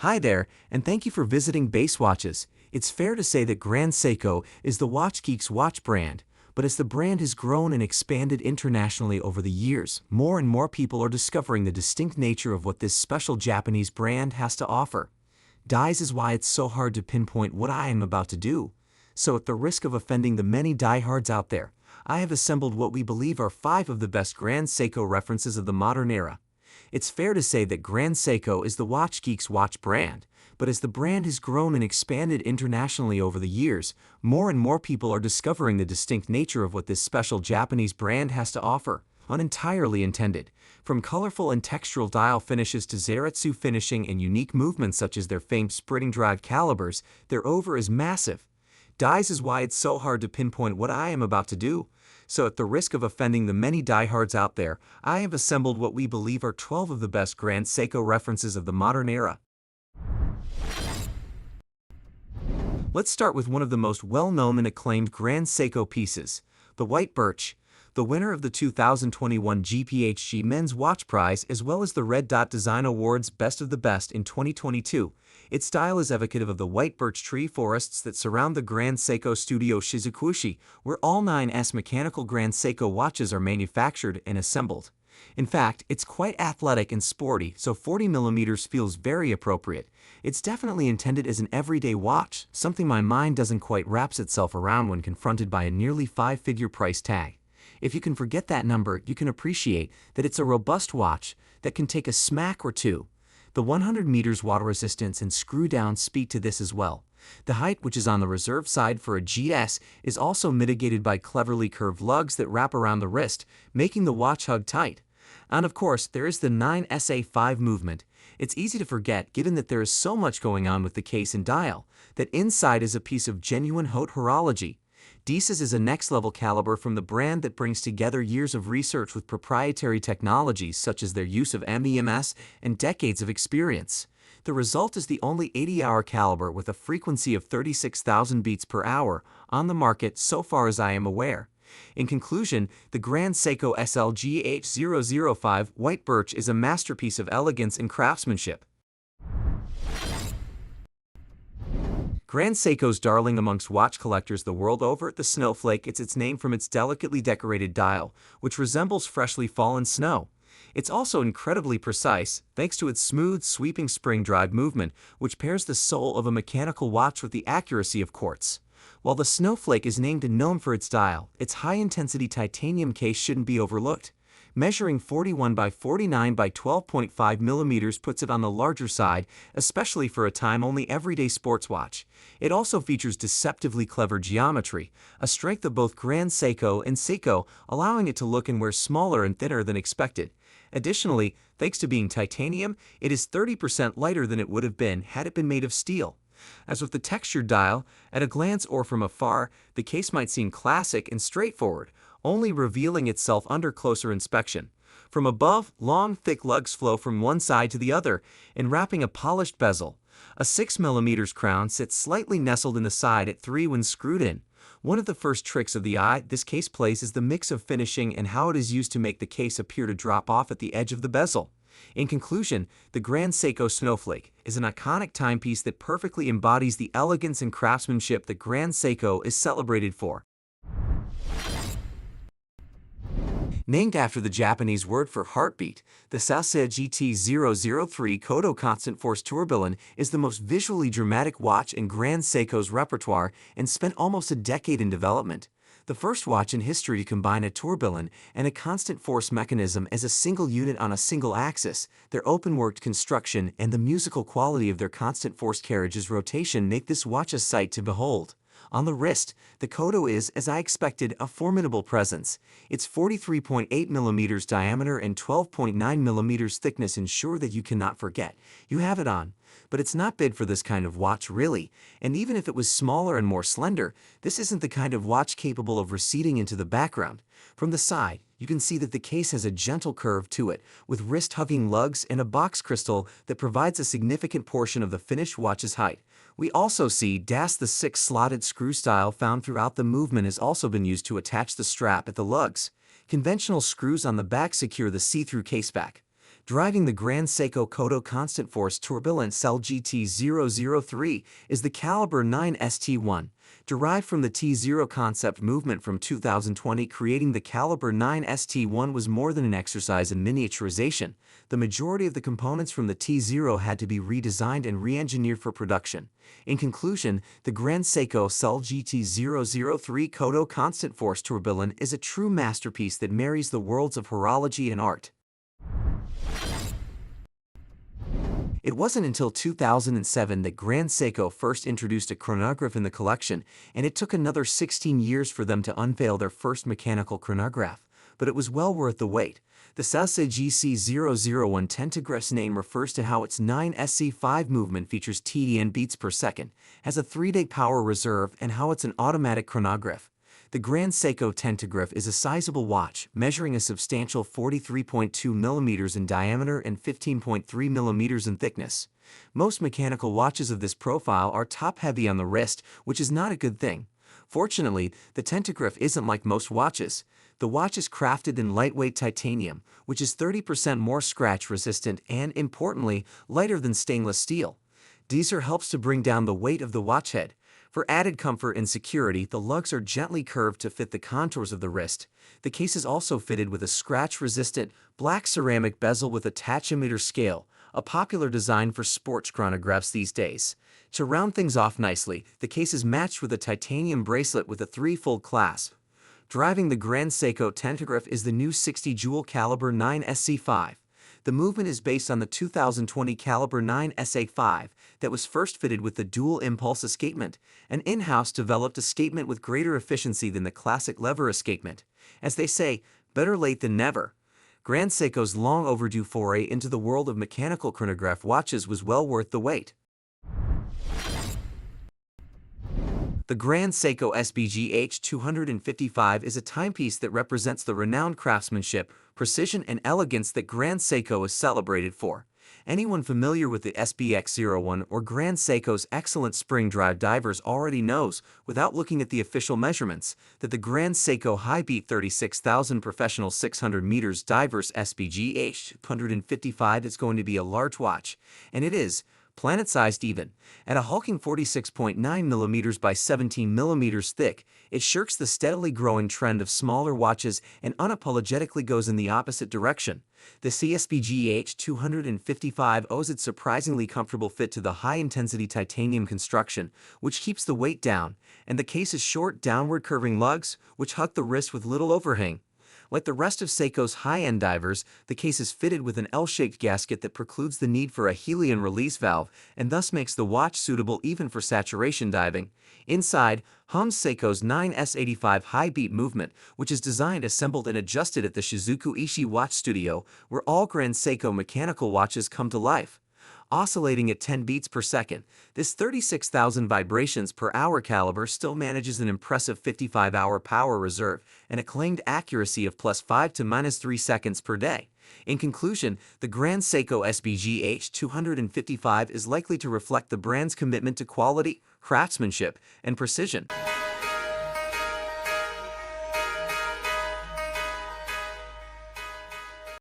Hi there, and thank you for visiting Base Watches. It's fair to say that Grand Seiko is the watch geek's watch brand, but as the brand has grown and expanded internationally over the years, more and more people are discovering the distinct nature of what this special Japanese brand has to offer. Dies is why it's so hard to pinpoint what I am about to do. So at the risk of offending the many diehards out there, I have assembled what we believe are 5 of the best Grand Seiko references of the modern era. It's fair to say that Grand Seiko is the watch geek's watch brand, but as the brand has grown and expanded internationally over the years, more and more people are discovering the distinct nature of what this special Japanese brand has to offer. Unentirely intended. From colorful and textural dial finishes to Zaratsu finishing and unique movements such as their famed spring drive calibers, their over is massive. Dies is why it's so hard to pinpoint what I am about to do. So at the risk of offending the many diehards out there, I have assembled what we believe are 12 of the best Grand Seiko references of the modern era. Let's start with one of the most well-known and acclaimed Grand Seiko pieces, the White Birch, the winner of the 2021 GPHG Men's Watch Prize as well as the Red Dot Design Awards Best of the Best in 2022. Its style is evocative of the white birch tree forests that surround the Grand Seiko Studio Shizukushi, where all 9S mechanical Grand Seiko watches are manufactured and assembled. In fact, it's quite athletic and sporty, so 40mm feels very appropriate. It's definitely intended as an everyday watch, something my mind doesn't quite wrap itself around when confronted by a nearly 5-figure price tag. If you can forget that number, you can appreciate that it's a robust watch that can take a smack or two. The 100 meters water resistance and screw down speak to this as well. The height, which is on the reserve side for a GS, is also mitigated by cleverly curved lugs that wrap around the wrist, making the watch hug tight. And of course, there is the 9SA5 movement. It's easy to forget, given that there is so much going on with the case and dial, that inside is a piece of genuine haute horology. Decis is a next-level caliber from the brand that brings together years of research with proprietary technologies such as their use of MEMS and decades of experience. The result is the only 80-hour caliber with a frequency of 36,000 beats per hour on the market so far as I am aware. In conclusion, the Grand Seiko SLGH005 White Birch is a masterpiece of elegance and craftsmanship. Grand Seiko's darling amongst watch collectors the world over, the Snowflake gets its name from its delicately decorated dial, which resembles freshly fallen snow. It's also incredibly precise, thanks to its smooth, sweeping spring drive movement, which pairs the soul of a mechanical watch with the accuracy of quartz. While the Snowflake is named and known for its dial, its high-intensity titanium case shouldn't be overlooked. Measuring 41 by 49 by 12.5 mm puts it on the larger side, especially for a time-only everyday sports watch. It also features deceptively clever geometry, a strength of both Grand Seiko and Seiko, allowing it to look and wear smaller and thinner than expected. Additionally, thanks to being titanium, it is 30% lighter than it would have been had it been made of steel. As with the textured dial, at a glance or from afar, the case might seem classic and straightforward, only revealing itself under closer inspection. From above, long, thick lugs flow from one side to the other, enwrapping a polished bezel. A 6mm crown sits slightly nestled in the side at 3 when screwed in. One of the first tricks of the eye this case plays is the mix of finishing and how it is used to make the case appear to drop off at the edge of the bezel. In conclusion, the Grand Seiko Snowflake is an iconic timepiece that perfectly embodies the elegance and craftsmanship that Grand Seiko is celebrated for. Named after the Japanese word for heartbeat, the Sausage GT003 Kodo Constant-Force tourbillon is the most visually dramatic watch in Grand Seiko's repertoire and spent almost a decade in development. The first watch in history to combine a tourbillon and a constant force mechanism as a single unit on a single axis, their open-worked construction and the musical quality of their constant force carriage's rotation make this watch a sight to behold. On the wrist, the Kodo is, as I expected, a formidable presence. Its 43.8mm diameter and 12.9mm thickness ensure that you cannot forget you have it on. But it's not bid for this kind of watch, really, and even if it was smaller and more slender, this isn't the kind of watch capable of receding into the background. From the side, you can see that the case has a gentle curve to it, with wrist-hugging lugs and a box crystal that provides a significant portion of the finished watch's height. We also see the 6-slotted screw style found throughout the movement has also been used to attach the strap at the lugs. Conventional screws on the back secure the see-through case back. Driving the Grand Seiko Kodo Constant-Force Turbulent Cell GT003 is the Caliber 9 ST1, derived from the T0 concept movement from 2020. Creating the Caliber 9 ST1 was more than an exercise in miniaturization. The majority of the components from the T0 had to be redesigned and re-engineered for production. In conclusion, the Grand Seiko Cell GT003 Kodo Constant-Force Turbulent is a true masterpiece that marries the worlds of horology and art. It wasn't until 2007 that Grand Seiko first introduced a chronograph in the collection, and it took another 16 years for them to unveil their first mechanical chronograph. But it was well worth the wait. The Seiko GC001 Tentagraph's name refers to how its 9SC5 movement features TDN beats per second, has a 3-day power reserve, and how it's an automatic chronograph. The Grand Seiko Tentagraph is a sizable watch, measuring a substantial 43.2 mm in diameter and 15.3 mm in thickness. Most mechanical watches of this profile are top-heavy on the wrist, which is not a good thing. Fortunately, the Tentagraph isn't like most watches. The watch is crafted in lightweight titanium, which is 30% more scratch-resistant and, importantly, lighter than stainless steel. Deezer helps to bring down the weight of the watch head. For added comfort and security, the lugs are gently curved to fit the contours of the wrist. The case is also fitted with a scratch-resistant, black ceramic bezel with a tachymeter scale, a popular design for sports chronographs these days. To round things off nicely, the case is matched with a titanium bracelet with a 3-fold clasp. Driving the Grand Seiko Tentagraph is the new 60-jewel Caliber 9 SC5. The movement is based on the 2020 Caliber 9 SA5 that was first fitted with the dual impulse escapement, an in-house developed escapement with greater efficiency than the classic lever escapement. As they say, better late than never. Grand Seiko's long overdue foray into the world of mechanical chronograph watches was well worth the wait. The Grand Seiko SBGA211 is a timepiece that represents the renowned craftsmanship, precision, and elegance that Grand Seiko is celebrated for. Anyone familiar with the SBX01 or Grand Seiko's excellent spring drive divers already knows, without looking at the official measurements, that the Grand Seiko High-Beat 36,000 Professional 600 meters divers SBGA211 is going to be a large watch, and it is planet-sized even. At a hulking 46.9 mm by 17 mm thick, it shirks the steadily growing trend of smaller watches and unapologetically goes in the opposite direction. The SBGA211 owes its surprisingly comfortable fit to the high-intensity titanium construction, which keeps the weight down, and the case's short, downward-curving lugs, which hug the wrist with little overhang. Like the rest of Seiko's high-end divers, the case is fitted with an L-shaped gasket that precludes the need for a Helion release valve and thus makes the watch suitable even for saturation diving. Inside, hums Seiko's 9S85 high-beat movement, which is designed, assembled, and adjusted at the Shizuku Ishii Watch Studio, where all Grand Seiko mechanical watches come to life. Oscillating at 10 beats per second, this 36,000 vibrations per hour caliber still manages an impressive 55-hour power reserve and a claimed accuracy of +5 to -3 seconds per day. In conclusion, the Grand Seiko SBGA211 is likely to reflect the brand's commitment to quality, craftsmanship, and precision.